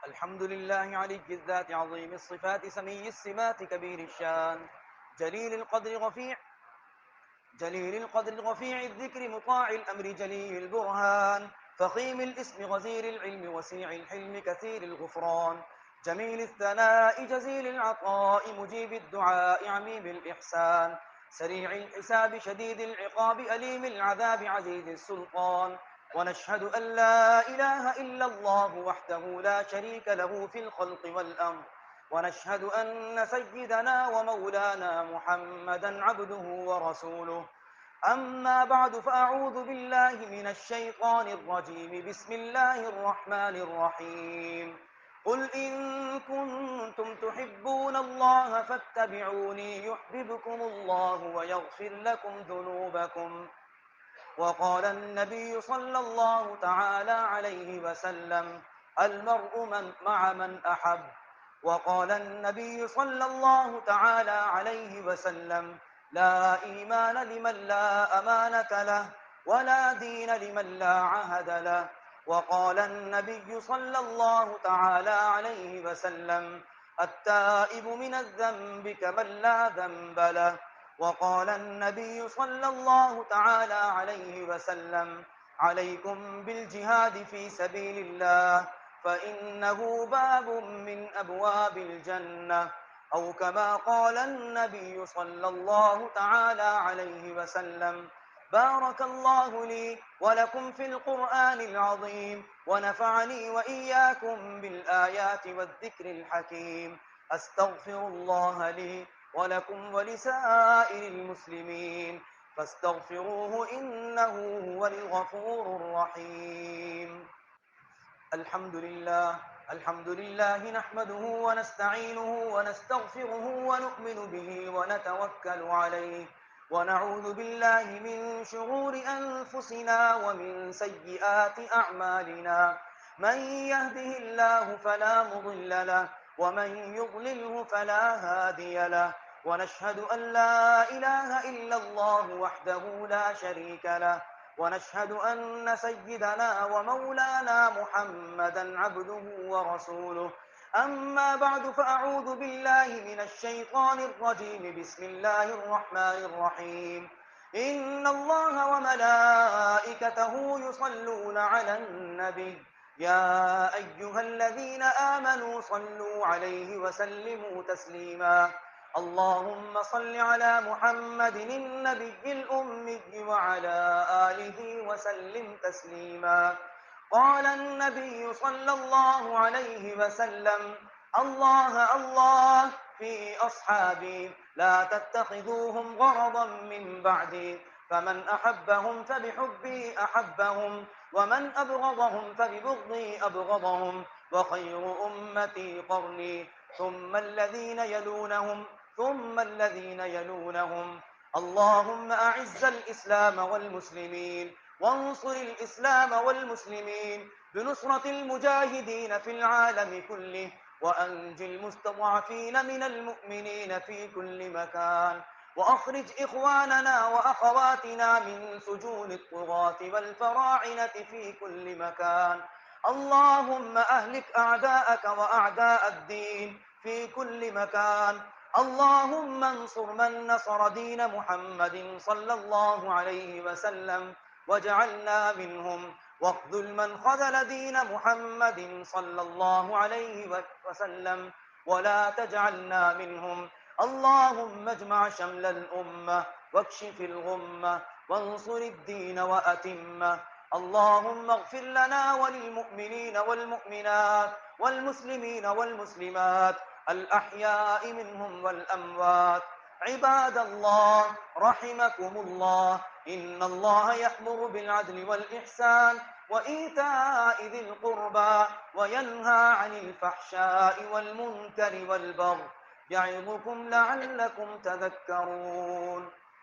الحمد لله علي الذات عظيم الصفات سمي السمات كبير الشان جليل القدر رفيع الذكر مطاع الأمر جليل البرهان فخيم الاسم غزير العلم وسيع الحلم كثير الغفران جميل الثناء جزيل العطاء مجيب الدعاء عميم الإحسان سريع الحساب شديد العقاب أليم العذاب عزيز السلطان. ونشهد أن لا إله إلا الله وحده لا شريك له في الخلق والأمر. ونشهد أن سيدنا ومولانا محمدا عبده ورسوله. أما بعد فأعوذ بالله من الشيطان الرجيم. بسم الله الرحمن الرحيم. قل إن كنتم تحبون الله فاتبعوني يحببكم الله ويغفر لكم ذنوبكم. وقال النبي صلى الله تعالى عليه وسلم: المرء مع من أحب. وقال النبي صلى الله تعالى عليه وسلم: لا إيمان لمن لا أمانة له ولا دين لمن لا عهد له. وقال النبي صلى الله تعالى عليه وسلم: التائب من الذنب كمن لا ذنب له. وقال النبي صلى الله تعالى عليه وسلم: عليكم بالجهاد في سبيل الله فإنه باب من أبواب الجنة. أو كما قال النبي صلى الله تعالى عليه وسلم. بارك الله لي ولكم في القرآن العظيم ونفعني وإياكم بالآيات والذكر الحكيم. أستغفر الله لي ولكم ولسائر المسلمين فاستغفروه إنه هو الغفور الرحيم. الحمد لله نحمده ونستعينه ونستغفره ونؤمن به ونتوكل عليه ونعوذ بالله من شرور أنفسنا ومن سيئات أعمالنا. من يهده الله فلا مضل له ومن يضلله فلا هادي له. ونشهد أن لا إله إلا الله وحده لا شريك له. ونشهد أن سيدنا ومولانا محمدا عبده ورسوله. أما بعد فأعوذ بالله من الشيطان الرجيم. بسم الله الرحمن الرحيم. إن الله وملائكته يصلون على النبي يا أيها الذين آمنوا صلوا عليه وسلموا تسليما. اللهم صل على محمد النبي الأمي وعلى آله وسلم تسليما. قال النبي صلى الله عليه وسلم: الله الله في أصحابي لا تتخذوهم غرضا من بعدي فمن أحبهم فبحبي أحبهم ومن أبغضهم فببغضي أبغضهم وخير أمتي قرني ثم الذين يلونهم ثم الذين يلونهم. اللهم أعز الإسلام والمسلمين وانصر الإسلام والمسلمين بنصرة المجاهدين في العالم كله وأنج المستضعفين من المؤمنين في كل مكان وأخرج إخواننا وأخواتنا من سجون الطغاة والفراعنة في كل مكان. اللهم أهلك أعداءك وأعداء الدين في كل مكان. اللهم انصر من نصر دين محمد صلى الله عليه وسلم واجعلنا منهم واخذل من خذل دين محمد صلى الله عليه وسلم ولا تجعلنا منهم. اللهم اجمع شمل الأمة واكشف الغمة وانصر الدين وأتمه. اللهم اغفر لنا وللمؤمنين والمؤمنات والمسلمين والمسلمات الأحياء منهم والأموات. عباد الله رحمكم الله، إن الله يأمر بالعدل والإحسان وإيتاء ذي القربى وينهى عن الفحشاء والمنكر والبغي يعظكم لعلكم تذكرون.